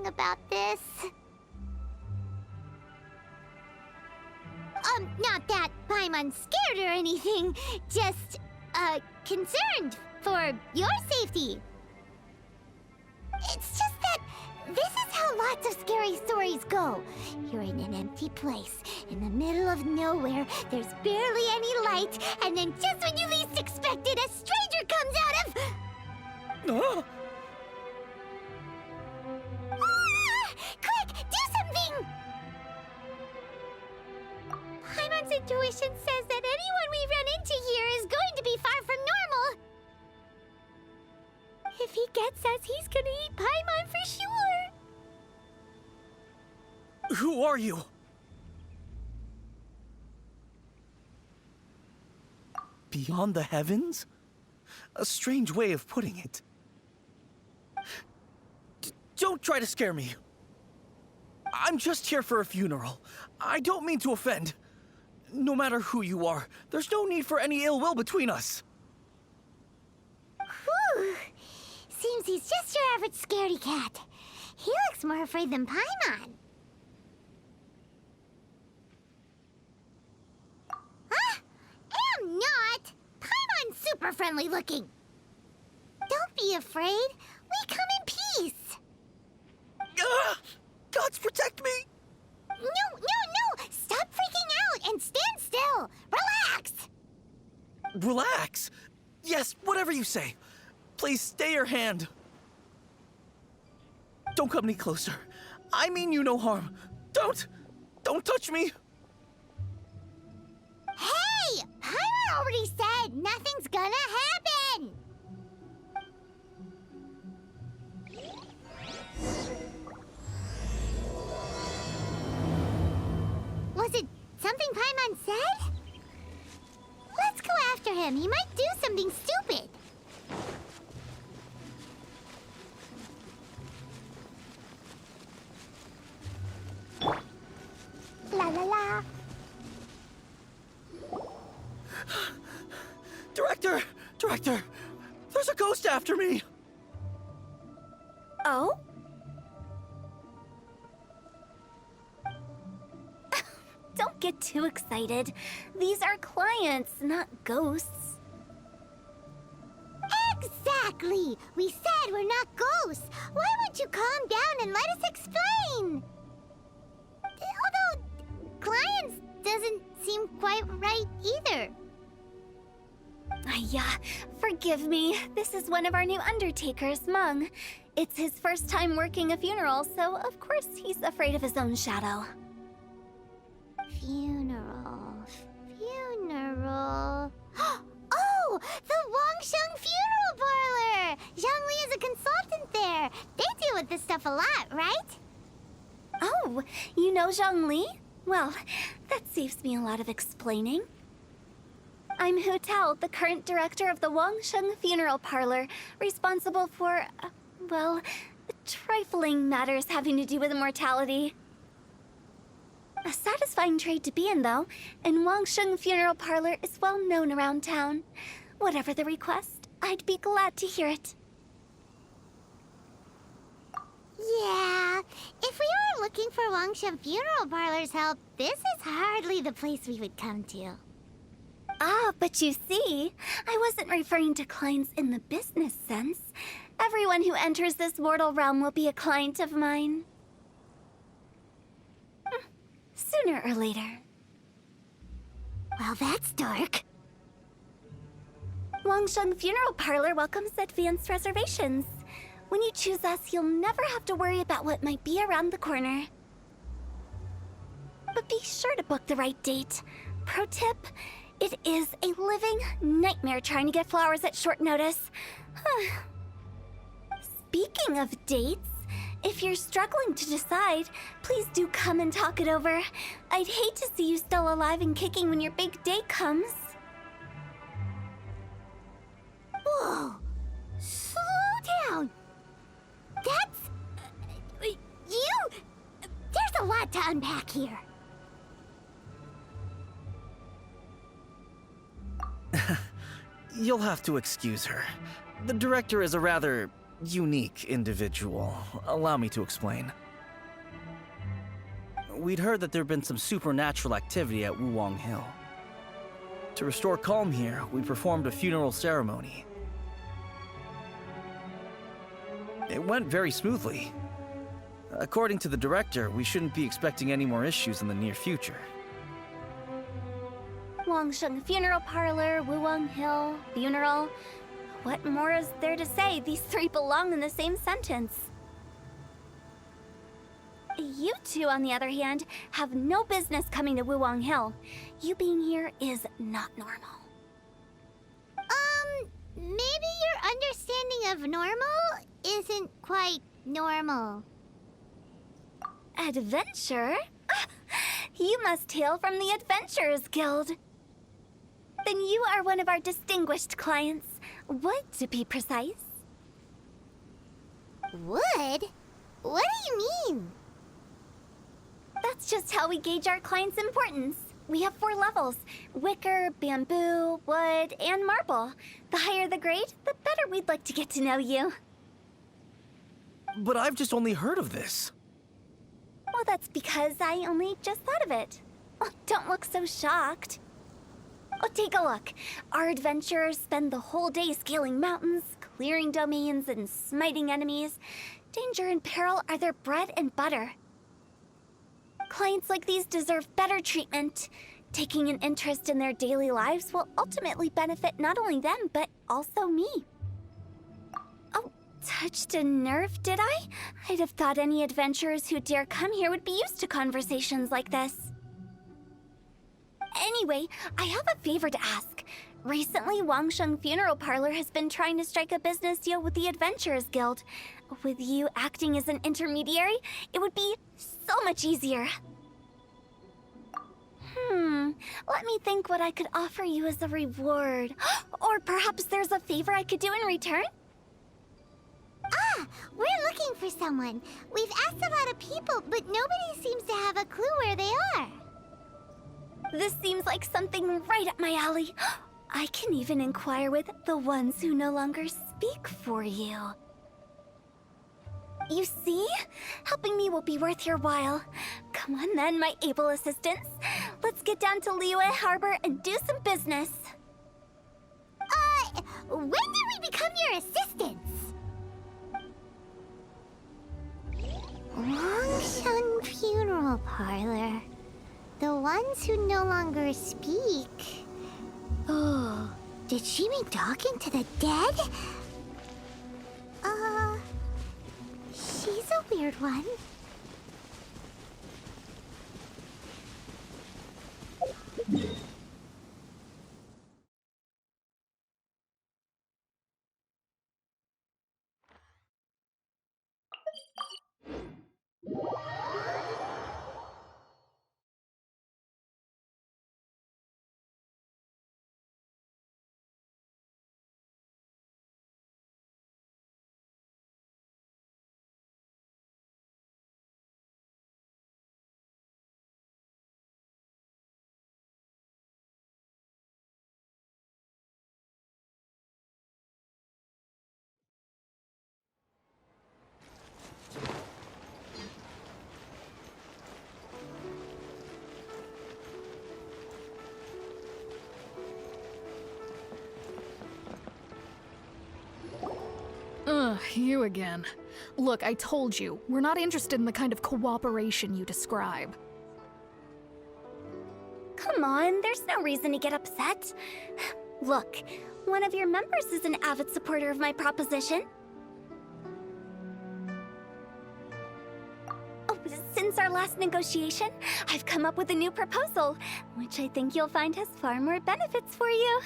something about this. Not that Paimon's scared or anything, just, concerned for your safety. It's just that this is how lots of scary stories go. You're in an empty place, in the middle of nowhere, there's barely any light, and then just when you least expect it, a stranger comes out of... Oh! Quick, do something! Paimon's intuition says that anyone we run into here is going to be far from normal. If he gets us, he's gonna eat Paimon for sure. Who are you? Beyond the heavens? A strange way of putting it. Don't try to scare me. I'm just here for a funeral. I don't mean to offend. No matter who you are, there's no need for any ill will between us. Whew. Seems he's just your average scaredy cat. He looks more afraid than Paimon. Huh? Am not! Paimon's super friendly looking. Don't be afraid. We come in peace. Gods protect me! No! Stop freaking out and stand still. Relax. Relax. Yes, whatever you say. Please stay your hand. Don't come any closer. I mean you no harm. Don't touch me. Hey! Paimon already said nothing's gonna happen. Was it something Paimon said? Let's go after him. He might do something stupid. La la la. Director, there's a ghost after me. Oh? Don't get too excited. These are clients, not ghosts. Exactly! We said we're not ghosts. Why won't you calm down and let us explain? Although, clients doesn't seem quite right either. Yeah, forgive me. This is one of our new undertakers, Mung. It's his first time working a funeral, so of course he's afraid of his own shadow. Funeral. Oh! The Wangsheng Funeral Parlor! Zhongli is a consultant there. They deal with this stuff a lot, right? Oh, you know Zhongli? Well, that saves me a lot of explaining. I'm Hu Tao, the current director of the Wangsheng Funeral Parlor, responsible for, well, trifling matters having to do with immortality. A satisfying trade to be in, though, and Wangsheng Funeral Parlor is well known around town. Whatever the request, I'd be glad to hear it. Yeah, if we were looking for Wangsheng Funeral Parlor's help, this is hardly the place we would come to. Ah, but you see, I wasn't referring to clients in the business sense. Everyone who enters this mortal realm will be a client of mine. Sooner or later. Well, that's dark. Wangsheng Funeral Parlor welcomes advanced reservations. When you choose us, you'll never have to worry about what might be around the corner. But be sure to book the right date. Pro tip, it is a living nightmare trying to get flowers at short notice. Speaking of dates, if you're struggling to decide, please do come and talk it over. I'd hate to see you still alive and kicking when your big day comes. Whoa! Slow down! That's... you... There's a lot to unpack here. You'll have to excuse her. The director is a rather unique individual. Allow me to explain. We'd heard that there'd been some supernatural activity at Wuwang Hill. To restore calm here, we performed a funeral ceremony. It went very smoothly. According to the director, we shouldn't be expecting any more issues in the near future. Wangsheng Funeral Parlor, Wuwang Hill, funeral. What more is there to say? These three belong in the same sentence. You two, on the other hand, have no business coming to Wuwang Hill. You being here is not normal. Maybe your understanding of normal isn't quite normal. Adventure? You must hail from the Adventurers Guild. Then you are one of our distinguished clients. Wood, to be precise. Wood? What do you mean? That's just how we gauge our clients' importance. We have 4 levels: wicker, bamboo, wood, and marble. The higher the grade, the better we'd like to get to know you. But I've just only heard of this. Well, that's because I only just thought of it. Oh, don't look so shocked. Oh, take a look. Our adventurers spend the whole day scaling mountains, clearing domains, and smiting enemies. Danger and peril are their bread and butter. Clients like these deserve better treatment. Taking an interest in their daily lives will ultimately benefit not only them, but also me. Oh, touched a nerve, did I? I'd have thought any adventurers who dare come here would be used to conversations like this. Anyway, I have a favor to ask. Recently, Wangsheng Funeral Parlor has been trying to strike a business deal with the Adventurers Guild. With you acting as an intermediary, it would be so much easier. Let me think what I could offer you as a reward. Or perhaps there's a favor I could do in return? Ah, we're looking for someone. We've asked a lot of people, but nobody seems to have a clue where they are. This seems like something right up my alley. I can even inquire with the ones who no longer speak for you. You see? Helping me will be worth your while. Come on then, my able assistants. Let's get down to Liyue Harbor and do some business. When did we become your assistants? Wangsheng Funeral Parlor. The ones who no longer speak. Oh, did she mean talking to the dead? She's a weird one. You again. Look, I told you, we're not interested in the kind of cooperation you describe. Come on, there's no reason to get upset. Look, one of your members is an avid supporter of my proposition. Oh, since our last negotiation, I've come up with a new proposal, which I think you'll find has far more benefits for you.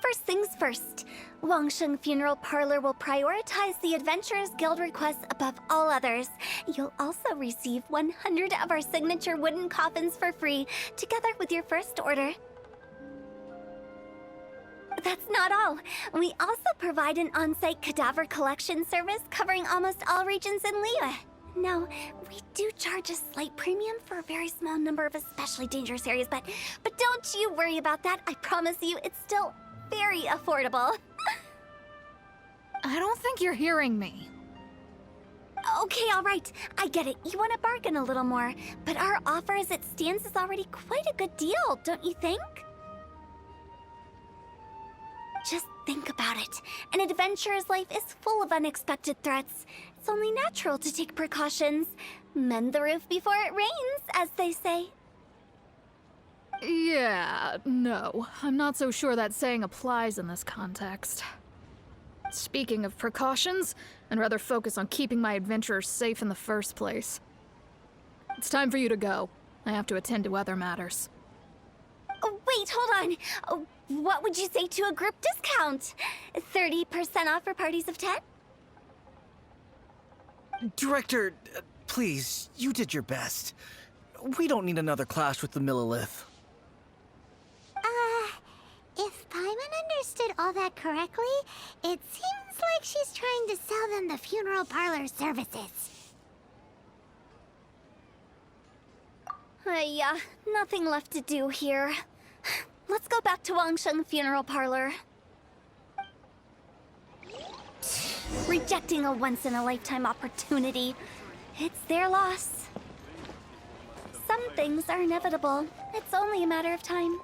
First things first, Wangsheng Funeral Parlor will prioritize the Adventurers Guild requests above all others. You'll also receive 100 of our signature wooden coffins for free, together with your first order. That's not all. We also provide an on-site cadaver collection service covering almost all regions in Liyue. Now, we do charge a slight premium for a very small number of especially dangerous areas, but don't you worry about that. I promise you, it's still very affordable. I I don't think you're hearing me. Okay, all right. I get it. You want to bargain a little more. But our offer as it stands is already quite a good deal, don't you think? Just think about it. An adventurer's life is full of unexpected threats. It's only natural to take precautions. Mend the roof before it rains, as they say. Yeah, no. I'm not so sure that saying applies in this context. Speaking of precautions, I'd rather focus on keeping my adventurers safe in the first place. It's time for you to go. I have to attend to other matters. Oh, wait, hold on. Oh, what would you say to a group discount? 30% off for parties of 10? Director, please, you did your best. We don't need another clash with the Millilith. If Paimon understood all that correctly, it seems like she's trying to sell them the funeral parlor services. Nothing left to do here. Let's go back to Wangsheng Funeral Parlor. Rejecting a once-in-a-lifetime opportunity. It's their loss. Some things are inevitable. It's only a matter of time.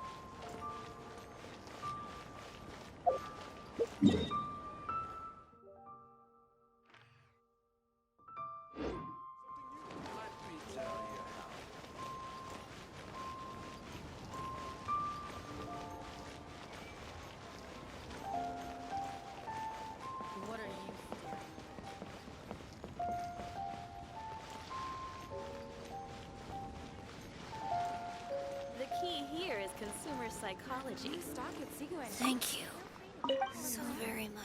The key here is consumer psychology. Thank you so very much.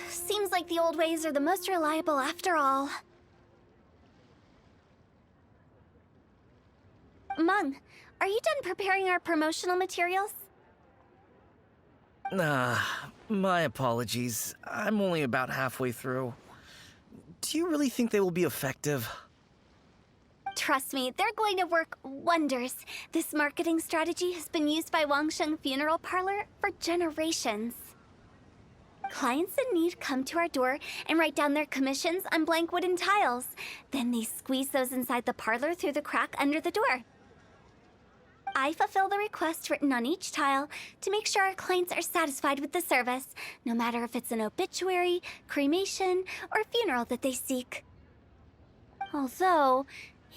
Seems like the old ways are the most reliable after all. Mung, are you done preparing our promotional materials? My apologies. I'm only about halfway through. Do you really think they will be effective? Trust me, they're going to work wonders. This marketing strategy has been used by Wangsheng Funeral Parlor for generations. Clients in need come to our door and write down their commissions on blank wooden tiles. Then they squeeze those inside the parlor through the crack under the door. I fulfill the request written on each tile to make sure our clients are satisfied with the service, no matter if it's an obituary, cremation, or funeral that they seek. Although,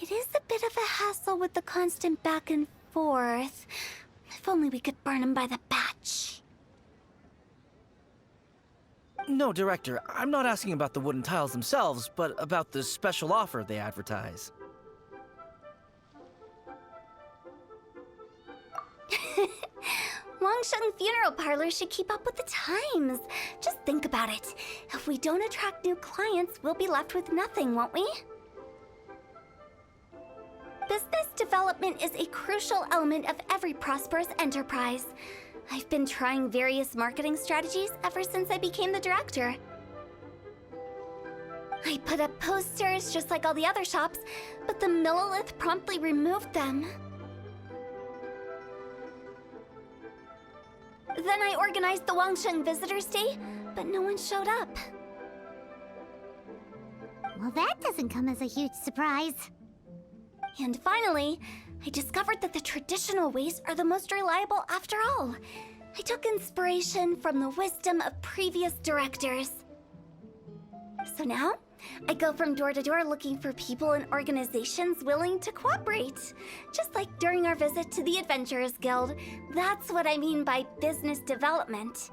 it is a bit of a hassle with the constant back and forth. If only we could burn them by the batch. No, Director, I'm not asking about the wooden tiles themselves, but about the special offer they advertise. Wangsheng Funeral Parlor should keep up with the times. Just think about it. If we don't attract new clients, we'll be left with nothing, won't we? Business development is a crucial element of every prosperous enterprise. I've been trying various marketing strategies ever since I became the director. I put up posters just like all the other shops, but the Millilith promptly removed them. Then I organized the Wangsheng Visitors Day, but no one showed up. Well, that doesn't come as a huge surprise. And finally, I discovered that the traditional ways are the most reliable after all. I took inspiration from the wisdom of previous directors. So now, I go from door to door looking for people and organizations willing to cooperate. Just like during our visit to the Adventurers Guild. That's what I mean by business development.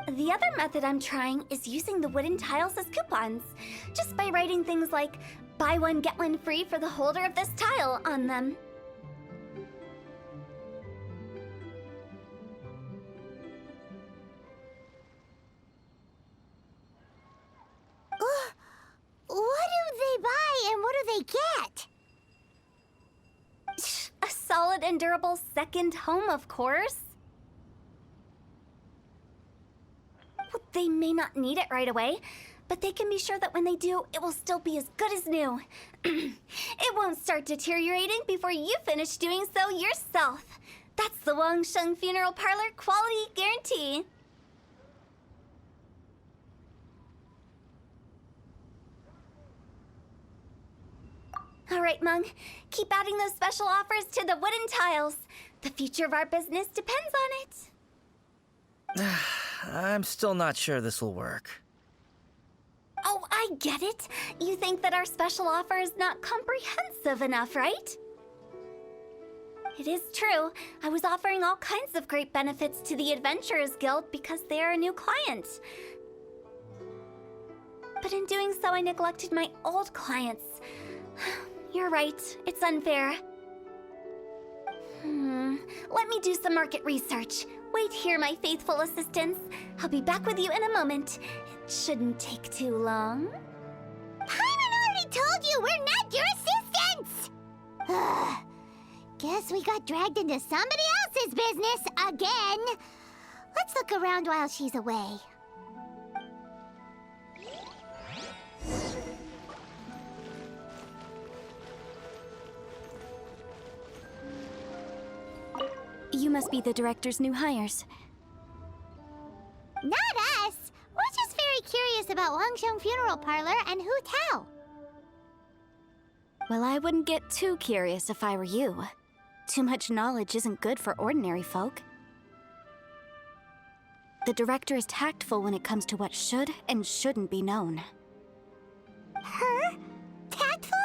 The other method I'm trying is using the wooden tiles as coupons. Just by writing things like, buy one, get one free for the holder of this tile on them. solid and durable second home, of course. Well, they may not need it right away, but they can be sure that when they do, it will still be as good as new. It won't start deteriorating before you finish doing so yourself. That's the Wangsheng Funeral Parlor quality guarantee. All right, Mung. Keep adding those special offers to the wooden tiles. The future of our business depends on it. I'm still not sure this will work. Oh, I get it. You think that our special offer is not comprehensive enough, right? It is true. I was offering all kinds of great benefits to the Adventurers Guild because they are a new client. But in doing so, I neglected my old clients. You're right. It's unfair. Let me do some market research. Wait here, my faithful assistants. I'll be back with you in a moment. It shouldn't take too long. Paimon already told you we're not your assistants! Guess we got dragged into somebody else's business again. Let's look around while she's away. You must be the director's new hires. Not us! We're just very curious about Wangsheng Funeral Parlor and Hu Tao. Well, I wouldn't get too curious if I were you. Too much knowledge isn't good for ordinary folk. The director is tactful when it comes to what should and shouldn't be known. Her? Tactful?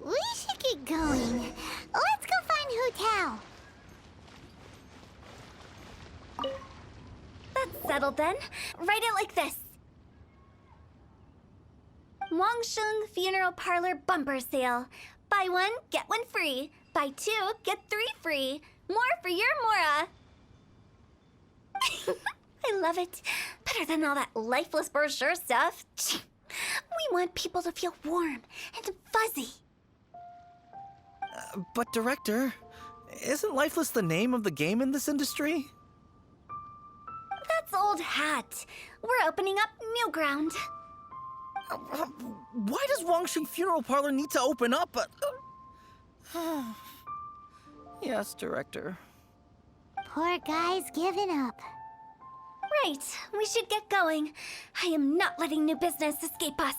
We should get going. Let's go find Hu Tao. That's settled then. Write it like this. Wangsheng Funeral Parlor Bumper Sale. Buy one, get one free. Buy two, get three free. More for your Mora. I love it. Better than all that lifeless brochure stuff. We want people to feel warm and fuzzy. But Director, isn't Lifeless the name of the game in this industry? That's old hat. We're opening up new ground. Why does Wangsheng Funeral Parlor need to open up? Yes, Director. Poor guy's given up. Right, we should get going. I am not letting new business escape us.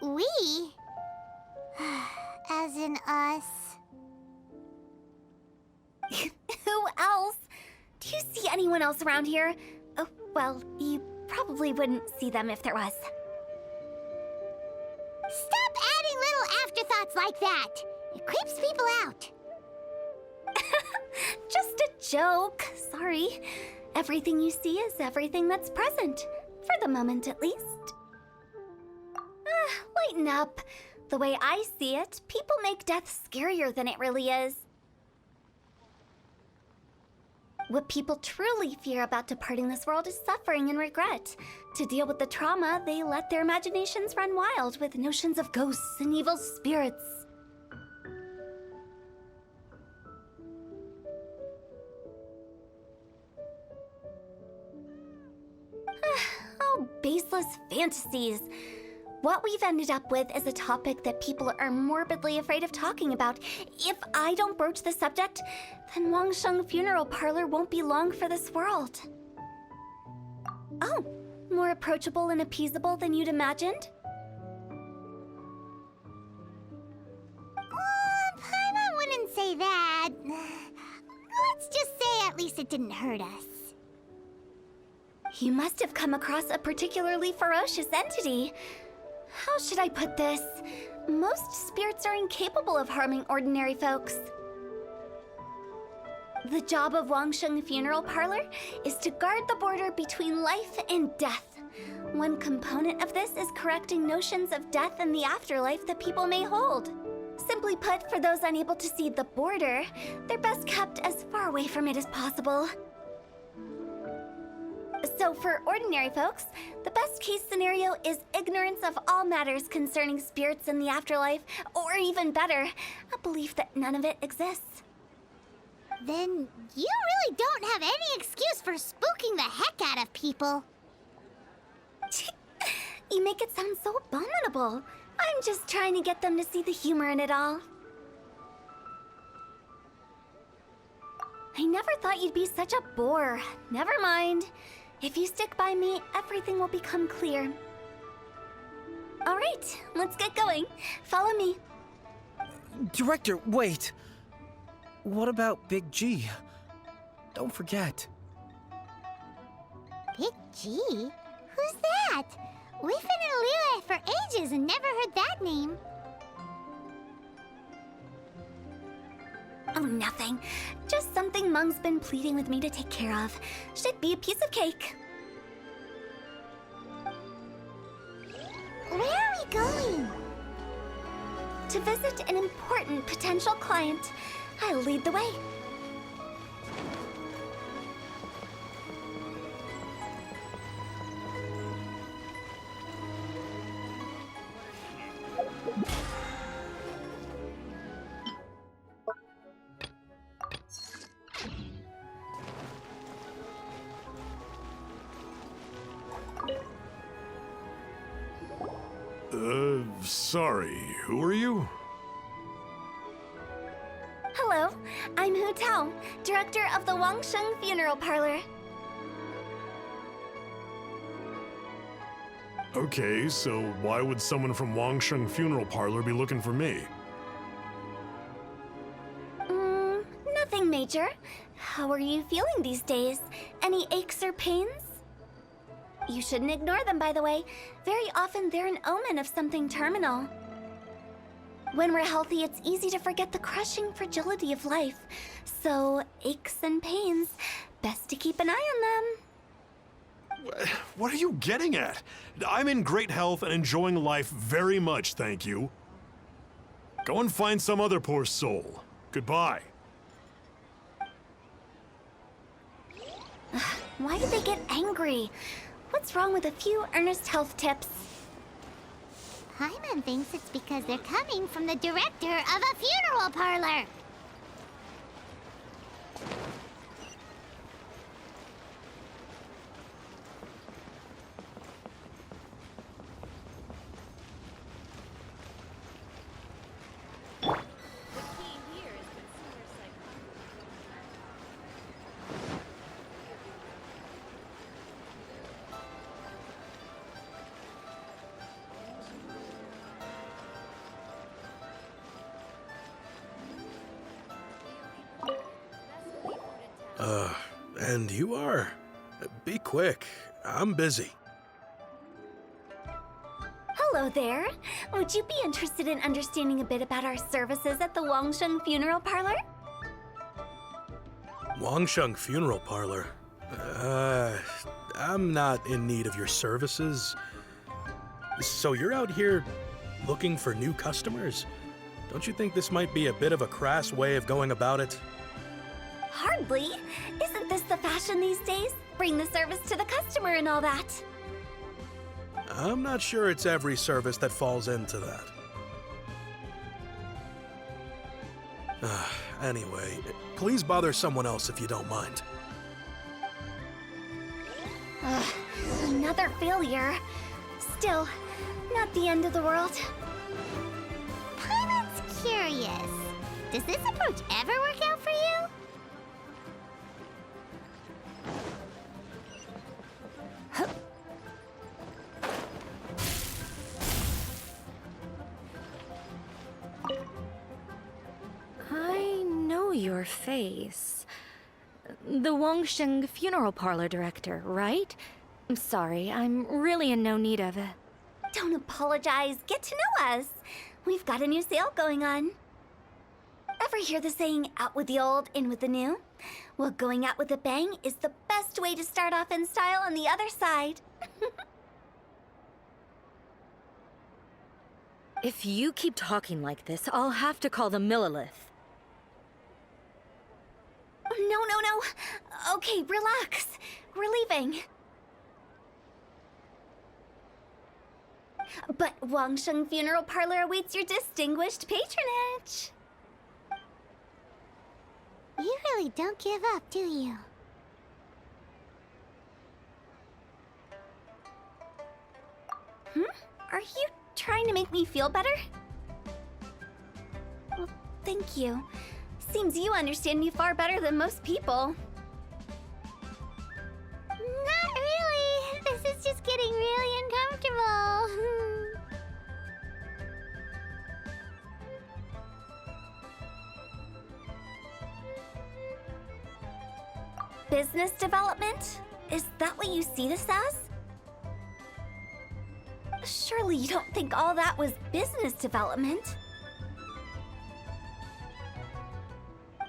We? As in us. Who else? Do you see anyone else around here? Oh, well, you probably wouldn't see them if there was. Stop adding little afterthoughts like that! It creeps people out. Just a joke. Sorry. Everything you see is everything that's present. For the moment, at least. Lighten up. The way I see it, people make death scarier than it really is. What people truly fear about departing this world is suffering and regret. To deal with the trauma, they let their imaginations run wild with notions of ghosts and evil spirits. Oh, baseless fantasies. What we've ended up with is a topic that people are morbidly afraid of talking about. If I don't broach the subject, then Wangsheng Funeral Parlor won't be long for this world. Oh, more approachable and appeasable than you'd imagined? Paimon wouldn't say but let's just say at least it didn't hurt us. You must have come across a particularly ferocious entity. How should I put this? Most spirits are incapable of harming ordinary folks. The job of Wangsheng Funeral Parlor is to guard the border between life and death. One component of this is correcting notions of death and the afterlife that people may hold. Simply put, for those unable to see the border, they're best kept as far away from it as possible. So for ordinary folks, the best case scenario is ignorance of all matters concerning spirits in the afterlife, or even better, a belief that none of it exists. Then you really don't have any excuse for spooking the heck out of people. You make it sound so abominable. I'm just trying to get them to see the humor in it all. I never thought you'd be such a bore. Never mind. If you stick by me, everything will become clear. All right, let's get going. Follow me. Director, wait. What about Big G? Don't forget. Big G? Who's that? We've been in Liyue for ages and never heard that name. Oh, nothing. Just something Mung's been pleading with me to take care of. Should be a piece of cake. Where are we going? To visit an important potential client. I'll lead the way. Sorry, who are you? Hello, I'm Hu Tao, director of the Wangsheng Funeral Parlor. Okay, so why would someone from Wangsheng Funeral Parlor be looking for me? Nothing major. How are you feeling these days? Any aches or pains? You shouldn't ignore them, by the way. Very often they're an omen of something terminal. When we're healthy, it's easy to forget the crushing fragility of life. So, aches and pains, best to keep an eye on them. What are you getting at? I'm in great health and enjoying life very much, thank you. Go and find some other poor soul. Goodbye. Why did they get angry? What's wrong with a few earnest health tips? Paimon thinks it's because they're coming from the director of a funeral parlor. The key here is consumer psychology. And you are? Be quick. I'm busy. Hello there. Would you be interested in understanding a bit about our services at the Wangsheng Funeral Parlor? Wangsheng Funeral Parlor? I'm not in need of your services. So you're out here looking for new customers? Don't you think this might be a bit of a crass way of going about it? Hardly. Isn't this the fashion these days? Bring the service to the customer and all that. I'm not sure it's every service that falls into that. Anyway, please bother someone else if you don't mind. Another failure. Still, not the end of the world. Paimon's curious. Does this approach ever work out for you? I know know your face. The Wangsheng funeral parlor director, right? I'm sorry, I'm really in no need of it. Don't apologize. Get to know us. We've got a new sale going on. Ever hear the saying, out with the old, in with the new? Well, going out with a bang is the best way to start off in style on the other side. If you keep talking like this, I'll have to call the Millilith. No. Okay, relax. We're leaving. But Wangsheng Funeral Parlor awaits your distinguished patronage. You really don't give up, do you? Are you trying to make me feel better? Well, thank you. Seems you understand me far better than most people. Not really. This is just getting really uncomfortable. Business development? Is that what you see this as? Surely you don't think all that was business development?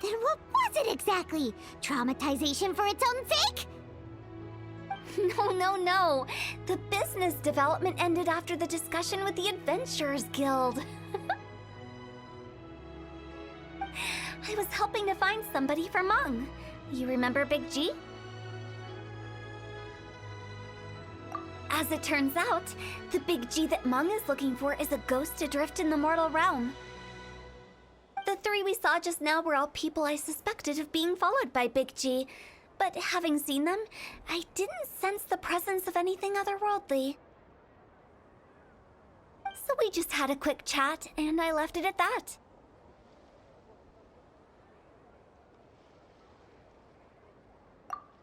Then what was it exactly? Traumatization for its own sake? No. The business development ended after the discussion with the Adventurers Guild. I was helping to find somebody for Meng. You remember Big G? As it turns out, the Big G that Meng is looking for is a ghost adrift in the mortal realm. The three we saw just now were all people I suspected of being followed by Big G, but having seen them, I didn't sense the presence of anything otherworldly. So we just had a quick chat, and I left it at that.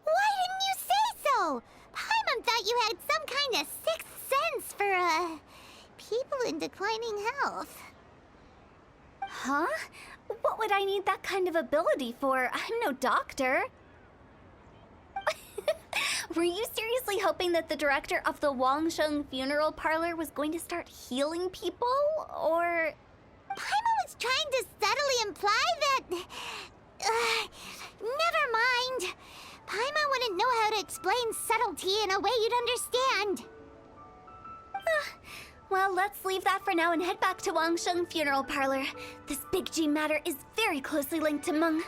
Why didn't you say so? Paimon thought you had some kind of sixth sense for, people in declining health. Huh? What would I need that kind of ability for? I'm no doctor. Were you seriously hoping that the director of the Wangsheng Funeral Parlor was going to start healing people, or...? Paimon was trying to subtly imply that... never mind. Paimon wouldn't know how to explain subtlety in a way you'd understand. Well, let's leave that for now and head back to Wangsheng Funeral Parlor. This Big G matter is very closely linked to Meng.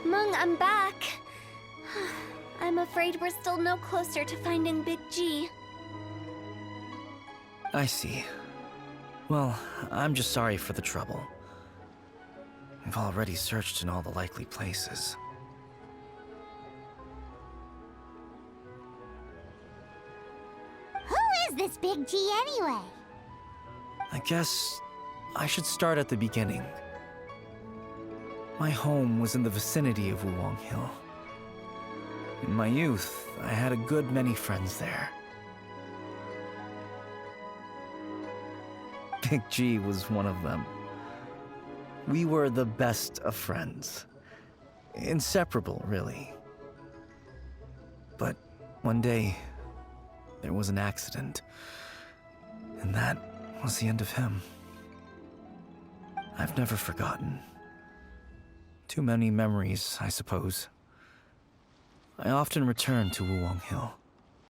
Meng, I'm back. I'm afraid we're still no closer to finding Big G. I see. Well, I'm just sorry for the trouble. I've already searched in all the likely places. Who is this Big G anyway? I guess I should start at the beginning. My home was in the vicinity of Wulong Hill. In my youth, I had a good many friends there. Big G was one of them. We were the best of friends. Inseparable, really. But one day, there was an accident. And that was the end of him. I've never forgotten. Too many memories, I suppose. I often return to Wulong Hill.